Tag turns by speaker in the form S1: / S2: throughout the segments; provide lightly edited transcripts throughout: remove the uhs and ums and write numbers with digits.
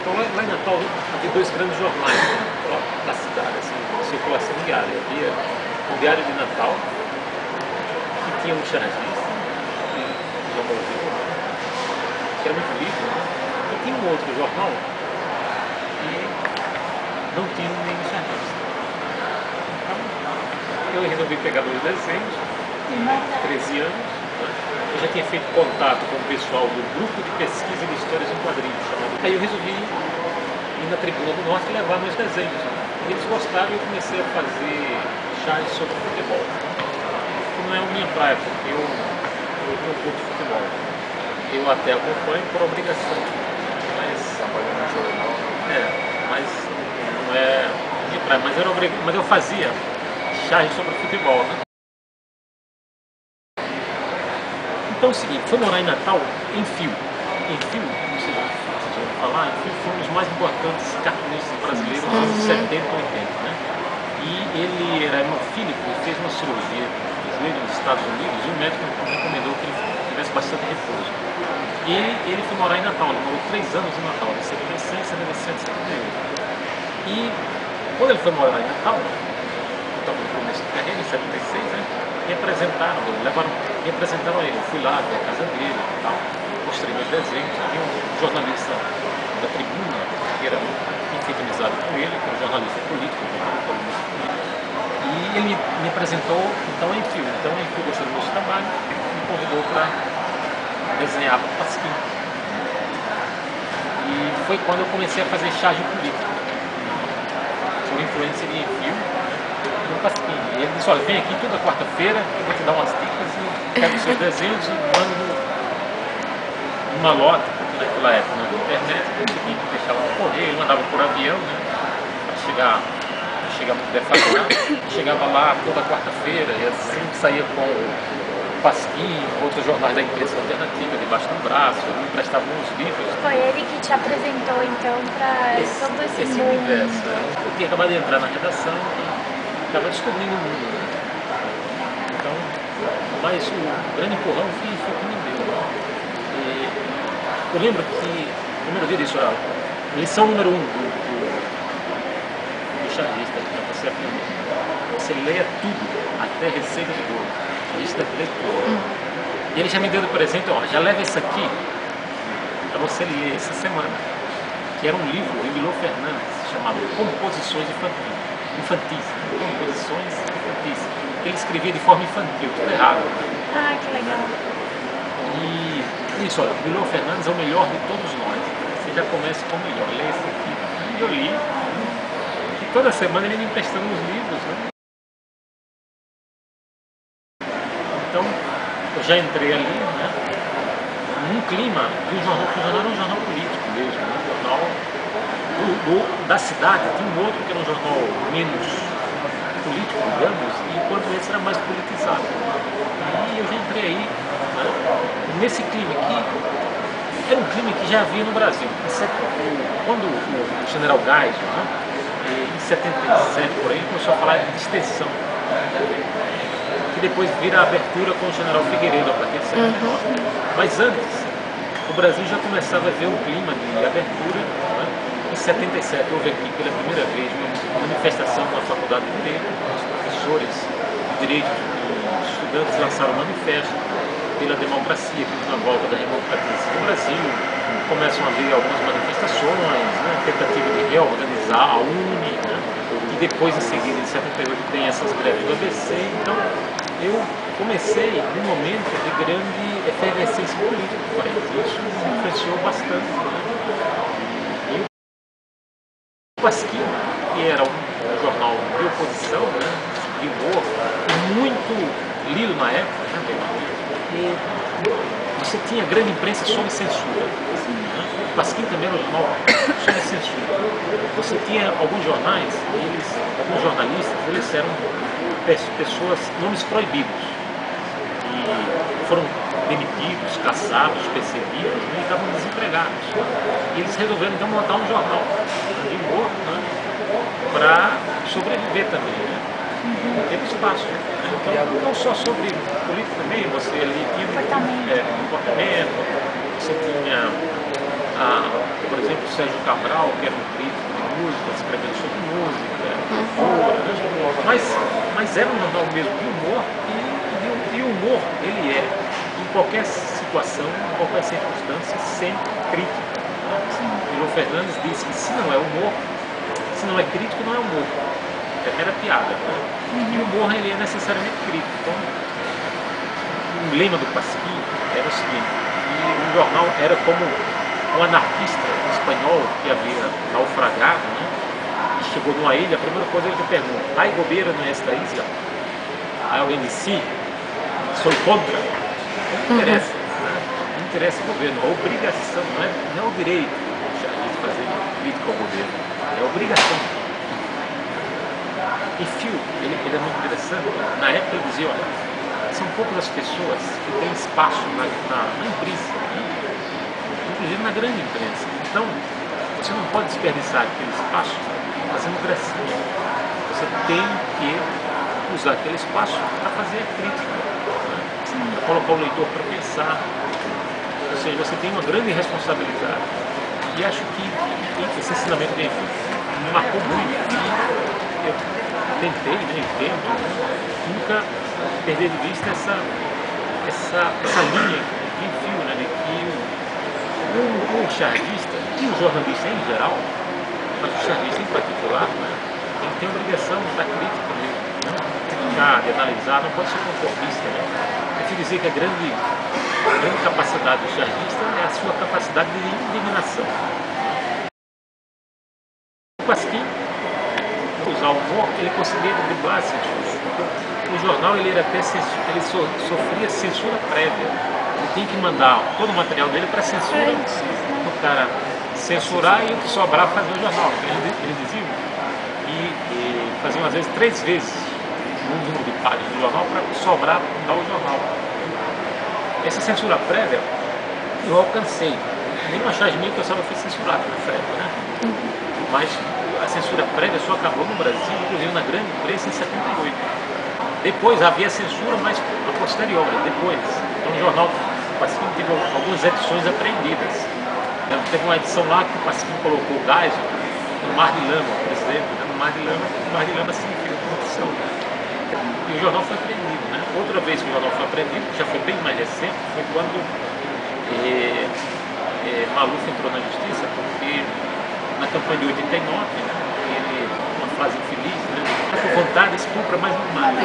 S1: Então lá em Natal havia dois grandes jornais, né, da cidade, assim, de circulação diária. Havia o Diário de Natal, que tinha um chargista, que já morreu, né, que era muito lido, né, e tinha um outro jornal que não tinha nenhum chargista. Então eu resolvi pegar meus desenhos, 13 anos, né, eu já tinha feito contato com o pessoal do grupo de pesquisa de histórias em quadrinhos chamado. Aí eu resolvi ir na Tribuna do Norte e levar meus desenhos, né? E eles gostaram e eu comecei a fazer charges sobre futebol, que não é a minha praia, porque eu não curto futebol. Eu até acompanho por obrigação, mas mas não é a minha praia, mas eu fazia charges sobre futebol, né? Então é o seguinte, foi morar em Natal em Fio. Em Fio, não sei se eu falar, em Fio foi um dos mais importantes cartunistas brasileiros dos anos 70 e 80, né? E ele era hemofílico e fez uma cirurgia nos Estados Unidos e o médico recomendou que ele tivesse bastante repouso. E ele foi morar em Natal, ele morou 3 anos em Natal, em 76, 77, 78. E quando ele foi morar em Natal, eu estava no começo da carreira, em 76, né? Me apresentaram ele, eu fui lá ver a casa dele e tal, mostrei meus desenhos, havia um jornalista da Tribuna, que era infinitizado com ele, que era um jornalista político, e ele me apresentou, então em Fio gostou do meu trabalho, me convidou para desenhar para Pasquim. E foi quando eu comecei a fazer charge política, por influência de Fio, no Pasquim. E ele disse, olha, vem aqui toda quarta-feira, eu vou te dar umas dicas e pego os seus desenhos e mando uma lota, porque naquela época não havia internet, eu deixava no correio, ele mandava por avião, né, para chegar muito defasado. Chegava lá toda quarta-feira e assim saía com o Pasquim, outros jornais da imprensa alternativa debaixo do braço, me emprestava uns livros.
S2: Foi ele que te apresentou então para todo esse mundo.
S1: Universo. Eu tinha acabado de entrar na redação, estava descobrindo o mundo, né? Então, mas o grande empurrão foi que me deu. E eu lembro que, no primeiro dia disso, lição número 1 do chargista, para você aprender. Você leia tudo, até receita de bolo. O chargista lê tudo. E ele já me deu de presente, ó, já leva isso aqui para você ler essa semana, que era um livro de Milor Fernandes, chamado Composições Infantis. Composições Infantis. Ele escrevia de forma infantil, tudo errado.
S2: Ah, que legal.
S1: E isso, olha, Milor Fernandes é o melhor de todos nós. Você já começa com o melhor, lê esse aqui. E eu li. E toda semana ele me emprestando os livros, né? Então, eu já entrei ali, né? Num clima de um jornal, que o jornal era um jornal político mesmo, um jornal da cidade. Tinha um outro que era um jornal menos político, digamos, e enquanto esse era mais politizado. E eu já entrei aí, né, nesse clima que era um clima que já havia no Brasil. Quando o general Geisel, né, em 77 por aí, começou a falar de extensão, que depois vira a abertura com o general Figueiredo a partir de 79. Mas antes, o Brasil já começava a ver um clima de abertura, né? Em 77 houve aqui pela primeira vez uma manifestação na Faculdade de Direito, os professores de Direito e estudantes lançaram um manifesto pela democracia, pela volta da democracia no Brasil. Começam a haver algumas manifestações, né? Tentativa de reorganizar a UNE, né? E depois, em seguida, em 78, tem essas greves do ABC. Então, eu comecei num momento de grande efervescência política no país. Isso me influenciou bastante, né? E o Pasquim, que era um jornal de oposição, né, de humor, muito lido na época, né, e você tinha grande imprensa sob censura. Né? O Pasquim também era um jornal sob censura. Você tinha alguns jornais, alguns jornalistas, eles eram pessoas, nomes proibidos, e foram demitidos, caçados, perseguidos, né, e estavam desempregados. E eles resolveram então montar um jornal de humor, né, para sobreviver também, né? Teve espaço. Né? Então, não só sobre política também, você ali tinha comportamento, você tinha por exemplo, o Sérgio Cabral, que era um crítico de música, escrevendo sobre música, cultura, mas era um jornal mesmo de humor, e o humor, ele é, em qualquer situação, em qualquer circunstância, sempre crítico. O João Fernandes disse que se não é humor, se não é crítico, não é humor. Era piada. E o humor, ele é necessariamente crítico. Então, o lema do Pasquim era o seguinte: o jornal era como um anarquista espanhol que havia naufragado, e chegou numa ilha. A primeira coisa ele pergunta: ¿hay gobierno nesta isla? Aí alguém disse: sim, sou contra. Não interessa, não interessa o governo, a obrigação, não é o direito de fazer crítica ao governo, é a obrigação. E Phil, ele é muito interessante. Na época ele dizia: olha, são poucas as pessoas que têm espaço na imprensa, inclusive na grande imprensa. Então, você não pode desperdiçar aquele espaço fazendo gracinha. Você tem que usar aquele espaço para fazer a crítica, para colocar o leitor para pensar. Ou seja, você tem uma grande responsabilidade. E acho que esse ensinamento me marcou muito. Eu tentei, entendo, nunca perder de vista essa linha de fio, de que o chargista e o jornalista em geral, mas o chargista em particular, ele tem a obrigação da crítica mesmo, de criticar, de analisar, não pode ser conformista. É te dizer que a grande capacidade do chargista é a sua capacidade de indignação. O Pasquim, usar o humor, ele conseguia driblar a censura. O jornal ele sofria censura prévia. Ele tinha que mandar todo o material dele para censura, o cara censurar e o que sobrar fazer o jornal. Eles diziam e faziam às vezes 3 vezes o número de páginas do jornal para sobrar dar o jornal. Essa censura prévia eu alcancei. Nem o Achaz Mil que eu estava foi censurado nessa época, Mas a censura prévia só acabou no Brasil, inclusive na grande imprensa, em 78. Depois havia censura, mas a posteriori, depois. Então o jornal Pasquim teve algumas edições apreendidas. Teve uma edição lá que o Pasquim colocou o gás no Mar de Lama, por exemplo. No Mar de Lama significa corrupção. E o jornal foi apreendido. Outra vez que o jornal foi apreendido, que já foi bem mais recente, foi quando Maluf entrou na justiça, porque na campanha de 89, ele, uma frase infeliz, tá com vontade, estupra, mas não mata.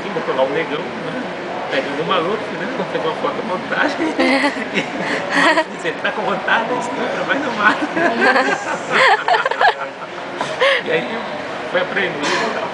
S1: Quem botou lá o negão, pegando o Maluf, pegou uma foto à montagem, dizer, tá com vontade, estupra, mas não mata. E aí foi apreendido.